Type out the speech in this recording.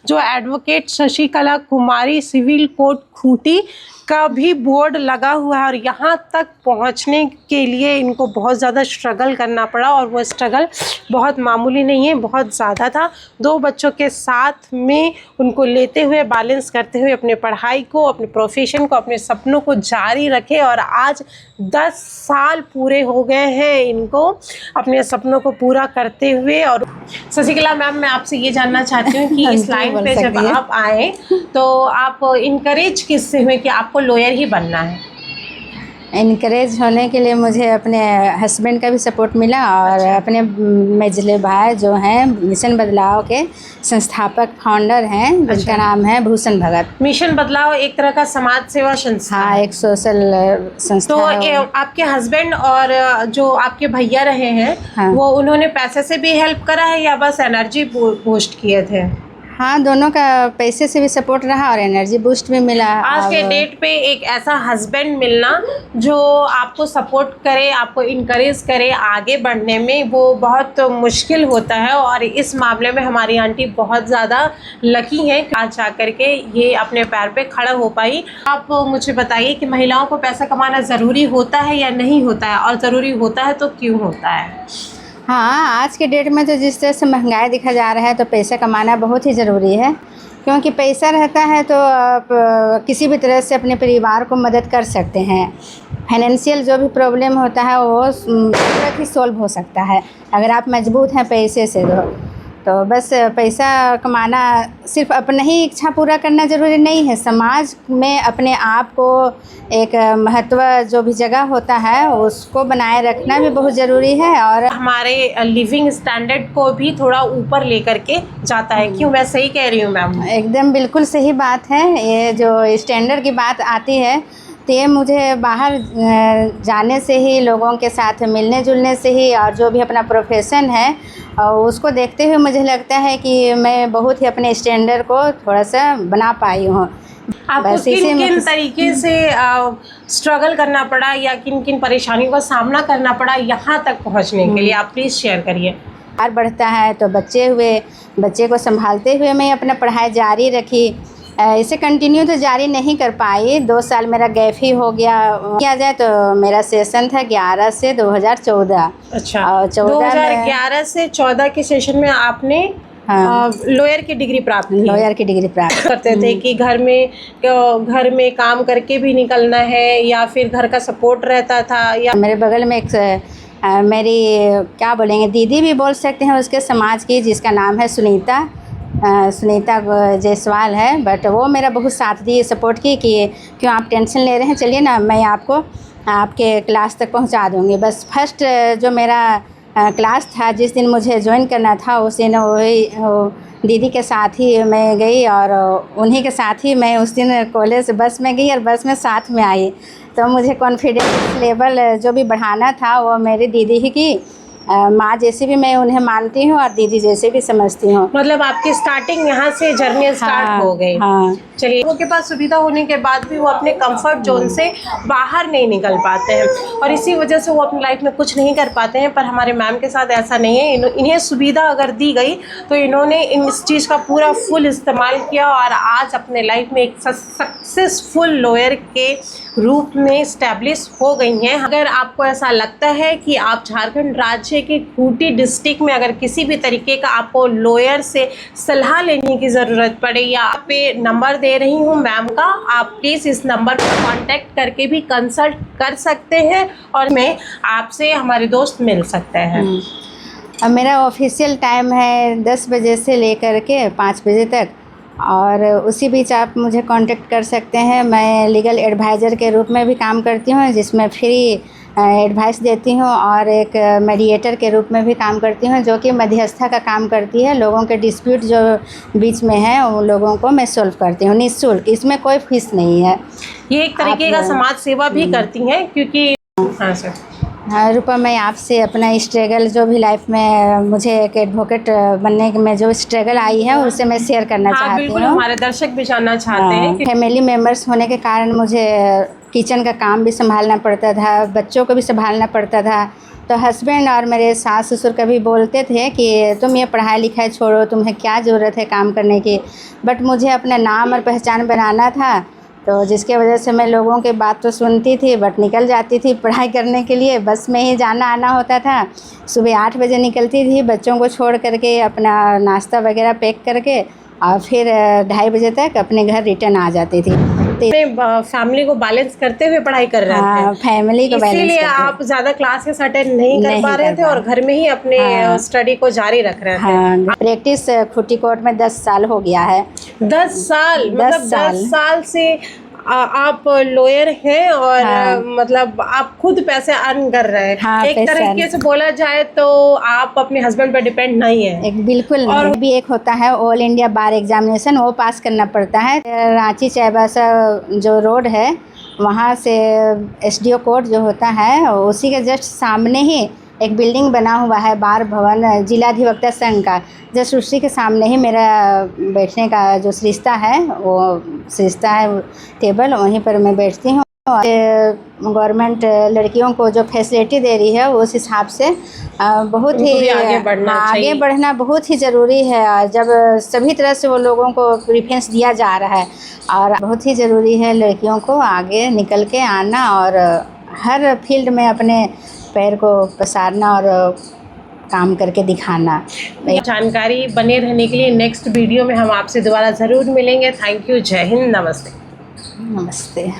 जो एडवोकेट शशिकला कुमारी civil court Khunti का भी बोर्ड लगा हुआ है और यहाँ तक पहुँचने के लिए इनको बहुत ज़्यादा स्ट्रगल करना पड़ा और वो स्ट्रगल बहुत मामूली नहीं है, बहुत ज़्यादा था। 2 बच्चों के साथ में उनको लेते हुए, बैलेंस करते हुए अपने पढ़ाई को, अपने प्रोफेशन को, अपने सपनों को जारी रखे और आज 10 साल पूरे हो गए हैं इनको अपने सपनों को पूरा करते हुए। और शशिकला मैम, मैं आपसे ये जानना चाहती हूँ कि इस लाइन पे जब आप आए तो आप इनकरेज किससे हुए कि आपको लॉयर ही बनना है? इनकरेज होने के लिए मुझे अपने हस्बैंड का भी सपोर्ट मिला और अपने मेजले भाई जो हैं मिशन बदलाव के संस्थापक फाउंडर हैं, जिनका नाम है भूषण भगत। मिशन बदलाव एक तरह का समाज सेवा संस्था? हाँ, एक सोशल संस्था। तो आपके हस्बैंड और जो आपके भैया रहे हैं, हाँ, वो उन्होंने पैसे से भी हेल्प करा है या बस एनर्जी बूस्ट किए थे? हाँ, दोनों का पैसे से भी सपोर्ट रहा और एनर्जी बूस्ट भी मिला। आज के डेट पे एक ऐसा हस्बैंड मिलना जो आपको सपोर्ट करे, आपको इनकरेज करे आगे बढ़ने में, वो बहुत मुश्किल होता है और इस मामले में हमारी आंटी बहुत ज़्यादा लकी हैं आज आकर के ये अपने पैर पे खड़ा हो पाई। आप मुझे बताइए कि महिलाओं को पैसा कमाना ज़रूरी होता है या नहीं होता है, और ज़रूरी होता है तो क्यों होता है? हाँ, आज के डेट में तो जिस तरह से महंगाई दिखा जा रहा है तो पैसा कमाना बहुत ही ज़रूरी है, क्योंकि पैसा रहता है तो आप किसी भी तरह से अपने परिवार को मदद कर सकते हैं। फाइनेंशियल जो भी प्रॉब्लम होता है वो तुरंत ही सॉल्व हो सकता है अगर आप मजबूत हैं पैसे से। तो बस पैसा कमाना सिर्फ अपना ही इच्छा पूरा करना ज़रूरी नहीं है, समाज में अपने आप को एक महत्व जो भी जगह होता है उसको बनाए रखना भी बहुत ज़रूरी है और हमारे लिविंग स्टैंडर्ड को भी थोड़ा ऊपर लेकर के जाता है। क्यों, मैं सही कह रही हूँ मैम? एकदम बिल्कुल सही बात है। ये जो स्टैंडर्ड की बात आती है तो ये मुझे बाहर जाने से ही, लोगों के साथ मिलने जुलने से ही और जो भी अपना प्रोफेशन है उसको देखते हुए मुझे लगता है कि मैं बहुत ही अपने स्टैंडर्ड को थोड़ा सा बना पाई हूँ। आपको किन किन तरीके से स्ट्रगल करना पड़ा या किन किन परेशानियों का सामना करना पड़ा यहाँ तक पहुँचने के लिए, आप प्लीज़ शेयर करिए। और बढ़ता है तो बच्चे को संभालते हुए मैं अपना पढ़ाई जारी रखी। इसे कंटिन्यू तो जारी नहीं कर पाई, 2 साल मेरा गैप ही हो गया। किया जाए तो मेरा सेशन था 11 से 2014। अच्छा, 2011 से 14 के सेशन में आपने लॉयर की डिग्री प्राप्त की? लॉयर की डिग्री प्राप्त करते थे कि घर में काम करके भी निकलना है या फिर घर का सपोर्ट रहता था? या मेरे बगल में एक मेरी क्या बोलेंगे दीदी भी बोल सकते हैं उसके समाज की, जिसका नाम है सुनीता जायसवाल है, बट वो मेरा बहुत साथ दी, सपोर्ट की कि क्यों आप टेंशन ले रहे हैं, चलिए ना मैं आपको आपके क्लास तक पहुंचा दूंगी। बस फर्स्ट जो मेरा क्लास था जिस दिन मुझे ज्वाइन करना था उस दिन वही दीदी के साथ ही मैं गई और उन्हीं के साथ ही मैं उस दिन कॉलेज बस में गई और बस में साथ में आई। तो मुझे कॉन्फिडेंस लेवल जो भी बढ़ाना था वो मेरी दीदी ही की। माँ जैसे भी मैं उन्हें मानती हूँ और दीदी जैसे भी समझती हूँ। मतलब आपकी स्टार्टिंग यहाँ से जर्नी स्टार्ट हो गई। हाँ। चलिए, लोगों के पास सुविधा होने के बाद भी वो अपने कंफर्ट जोन से बाहर नहीं निकल पाते हैं और इसी वजह से वो अपनी लाइफ में कुछ नहीं कर पाते हैं। पर हमारे मैम के साथ ऐसा नहीं है। इन्हें सुविधा अगर दी गई तो इन्होंने इस चीज़ का पूरा फुल इस्तेमाल किया और आज अपने लाइफ में एक सक्सेसफुल लॉयर के रूप में इस्टेब्लिश हो गई हैं। अगर आपको ऐसा लगता है कि आप झारखंड राज्य के खूंटी डिस्ट्रिक्ट में अगर किसी भी तरीके का आपको लॉयर से सलाह लेने की ज़रूरत पड़े या आप पे नंबर दे रही हूँ मैम का, आप प्लीज़ इस नंबर पर कांटेक्ट करके भी कंसल्ट कर सकते हैं और मैं आपसे हमारे दोस्त मिल सकते हैं। अब मेरा ऑफिशियल टाइम है 10 बजे से लेकर के 5 बजे तक और उसी बीच आप मुझे कांटेक्ट कर सकते हैं। मैं लीगल एडवाइज़र के रूप में भी काम करती हूँ जिसमें फ्री एडवाइस देती हूँ और एक मीडिएटर के रूप में भी काम करती हूँ जो कि मध्यस्थता का काम करती है। लोगों के डिस्प्यूट जो बीच में है उन लोगों को मैं सॉल्व करती हूँ निःशुल्क, इसमें कोई फीस नहीं है। ये एक तरीके का समाज सेवा भी करती हैं क्योंकि हाँ सर। हाँ रूपा, मैं आपसे अपना स्ट्रगल जो भी लाइफ में मुझे एक एडवोकेट बनने में जो स्ट्रगल आई है उससे मैं शेयर करना चाहती हूँ। हमारे दर्शक भी जानना चाहते हैं। फैमिली मेम्बर्स होने के कारण मुझे किचन का काम भी संभालना पड़ता था, बच्चों को भी संभालना पड़ता था। तो हस्बैंड और मेरे सास ससुर कभी बोलते थे कि तुम ये पढ़ाई लिखाई छोड़ो, तुम्हें क्या ज़रूरत है काम करने की। बट मुझे अपना नाम और पहचान बनाना था, तो जिसके वजह से मैं लोगों की बात तो सुनती थी बट निकल जाती थी पढ़ाई करने के लिए। बस में ही जाना आना होता था। सुबह 8 बजे निकलती थी, बच्चों को छोड़ करके अपना नाश्ता वगैरह पैक करके, और फिर 2:30 बजे तक अपने घर रिटर्न आ जाती थी। फैमिली को बैलेंस करते हुए पढ़ाई कर रहे थे। हाँ, फैमिली को बैलेंस इसीलिए करते आप ज़्यादा क्लासेस अटेंड नहीं कर पा रहे थे और घर में ही अपने स्टडी को जारी रख रहे थे। हाँ, प्रैक्टिस खुट्टी कोर्ट में 10 साल हो गया है। 10 साल, मतलब 10 साल से आप लॉयर हैं और मतलब आप खुद पैसे अर्न कर रहे हैं। हाँ, एक तरीके से बोला जाए तो आप अपने हस्बैंड पर डिपेंड नहीं है। बिल्कुल। और भी एक होता है ऑल इंडिया बार एग्जामिनेशन, वो पास करना पड़ता है। रांची चाईबासा जो रोड है वहाँ से SDO कोर्ट जो होता है उसी के जस्ट सामने ही एक बिल्डिंग बना हुआ है, बार भवन जिला अधिवक्ता संघ का। जस्ट उसी के सामने ही मेरा बैठने का जो सरिस्ता है, वो सरिस्ता है टेबल, वहीं पर मैं बैठती हूँ। गवर्नमेंट लड़कियों को जो फैसिलिटी दे रही है उस हिसाब से बहुत ही आगे बढ़ना बहुत ही ज़रूरी है। जब सभी तरह से वो लोगों को प्रेफरेंस दिया जा रहा है, और बहुत ही ज़रूरी है लड़कियों को आगे निकल के आना और हर फील्ड में अपने पैर को पसारना और काम करके दिखाना। जानकारी बने रहने के लिए नेक्स्ट वीडियो में हम आपसे दोबारा ज़रूर मिलेंगे। Thank you. जय हिंद। नमस्ते। नमस्ते।